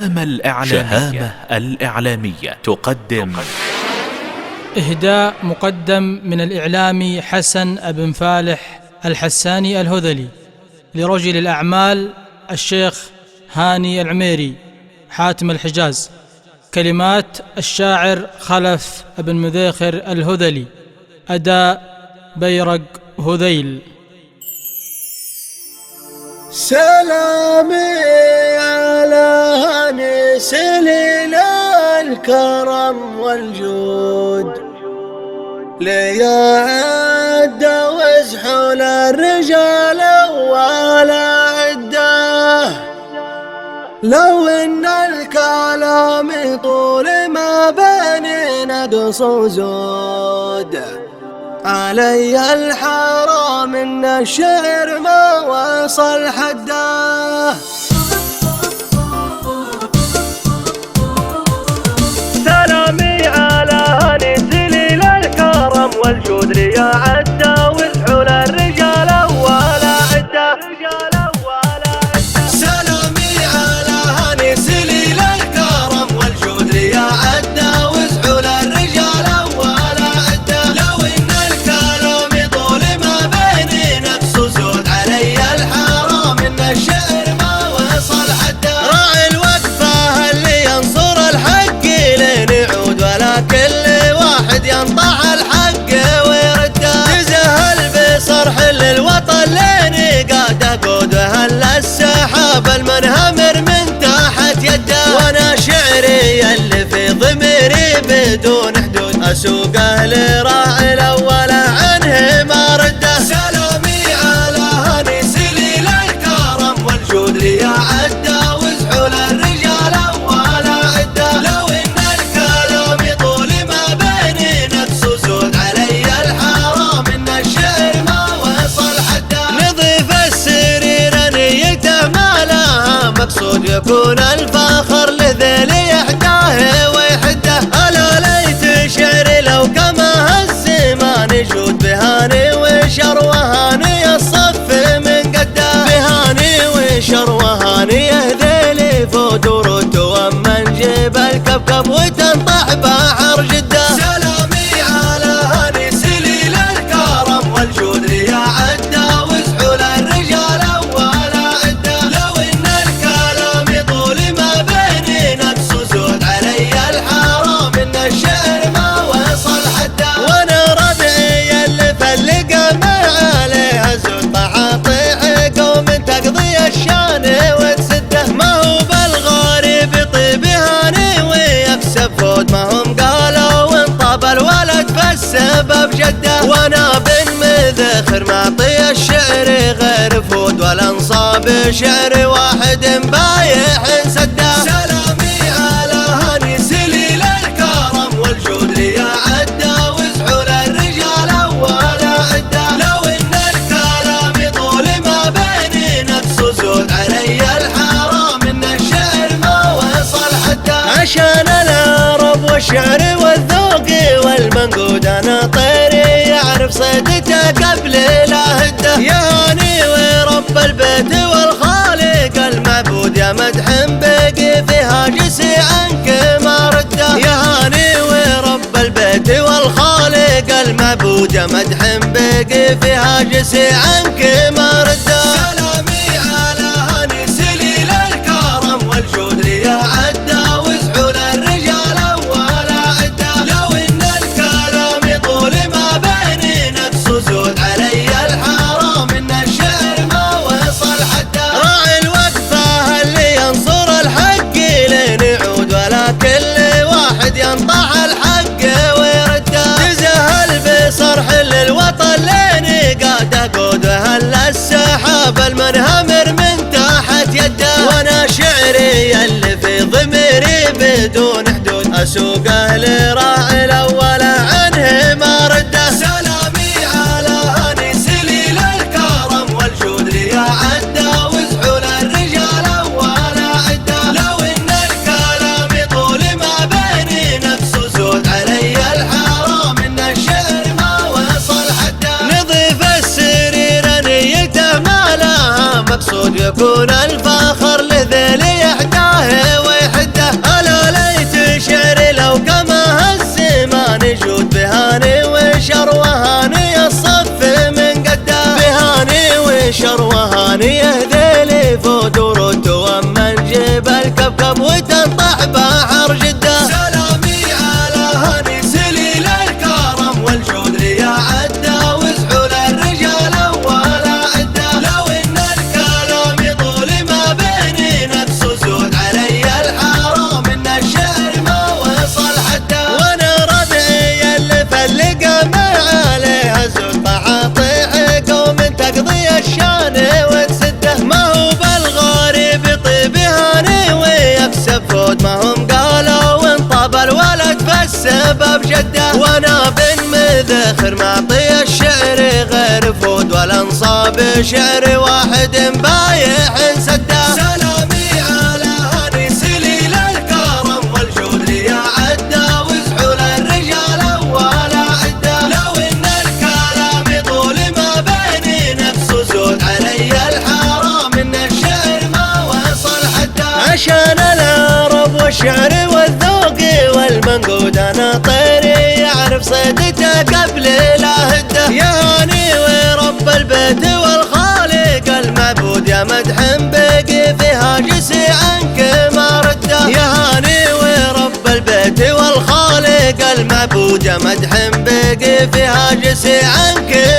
شهامة الإعلامية تقدم إهداء مقدم من الإعلامي حسن بن فالح الحساني الهذلي لرجل الأعمال الشيخ هاني العميري حاتم الحجاز. كلمات الشاعر خلف بن مذيخر الهذلي، أداء بيرق هذيل. سلامي على هاني سليل الكرم والجود، ليعد وازحل الرجال ولا عده. لو ان الكلام طول ما بين نقص وزود، علي الحرام ان الشعر ما وصل حده. سلامي على هاني سليل الكرم والجود، ليعد وازحل الرجال ولا عده. سلامي على هاني سليل الكرم والجود، ليعد وازحل الرجال ولا عده. لو ان الكلام طول ما بين نقص وزود، علي الحرام ان الشعر ما وصل حده. راعي الوقفه اللي ينصر الحق لين يعود، ولا كل واحد ينطح الحق ويرده. تزهل بصرح للوطن لين قاد اقود، وهل السحاب المنهمر من تحت يده. وانا شعري اللي في ضميري بدون حدود، اسوقه لراعي الاول عنه ما رده. سلامي على هاني سليل الكرم والجود، ليعد وازحل الرجال ولا عده. لو ان الكلام طول ما بين نقص وزود، علي الحرام ان الشعر ما وصل حده. نظيف السرير نيته ما لها مقصود، يكون الفخر لذيل يحداه ويحده. الا ليت شعري لو كما الزمان يجود، بهاني وشر وهاني الصف من قده. بهاني وشر وهاني ذيلي فوت ورد، واما نجيب الكبكب وتنطح بحر جده. سلامي على هاني سليل الكرم والجود، ليعد وازحل الرجال ولا عده. لو ان الكلام طول ما بين نقص وزود، علي الحرام ان الشعر ما وصل حده. وانا ربعي اللي فلق ما عليه الزود، طعاطي قوم تقضي الشان وتسده. ما هو بالغريب طيب هاني ويكسب فود، ما هم قالوا وانطب الولد فالسبب جده. وانا بن مذخر معطي الشعر غير فود، ولا انصاب شعر واحد بايح سده. سلامي على هاني سليل الكرم والجود، ليعد وازحل الرجال ولا عده. لو ان الكلام طول ما بين نقص وزود، علي الحرام ان الشعر ما وصل حده. عشان العرب والشعر والذوق والمنقود، انا طيري يعرف صيدته قبل لا هده. يا هاني ورب البيت والخالق المعبود، يا مدح بقي فيها جسي عنك ما رده. يا هاني ورب البيت والخالق المعبود، يا مدح بقي فيها جسي عنك ما رده. سلامي على هاني سليل الكرم والجود، ليعد وازحل الرجال ولا عده. لو ان الكلام طول ما بين نقص وزود، علي الحرام ان الشعر ما وصل حده. راعي الوقفه اللي ينصر الحق لين يعود، ولا كل واحد ينطح الحق ويرده. تزهل بصرح للوطن لين قاد اقود، وهل السحاب المنهمر من تحت يده. وانا شعري اللي في ضميري بدون حدود، اسوقه لراعي الاول عنه ما رده. سلامي على هاني سليل الكرم والجود، ليعد وازحل الرجال ولا عده. لو ان الكلام طول ما بين نقص وزود، علي الحرام ان الشعر ما وصل حده. نظيف السرير نيته ما لها مقصود، يكون الفخر لذيل يحداه ويحده. والسبب جده، وانا بن مذخر معطي الشعر غير فود والانصاب شعر واحد بايع سده. سلامي على هاني سليل الكرم والجود يا عده، وزحول الرجال ولا عده. لو ان الكلام يطول ما بيني نفسه زود علي الحرام ان الشعر ما وصل حده. عشان العرب والشعر والذوق والمنقود انا طيري يعرف صيدته قبل لا هده. يا هاني ورب البيت والخالق المعبود يا مدح بقي فيها جسي عنك ما رده. يا هاني ورب البيت والخالق المعبود يا مدح بقي فيها جسي عنك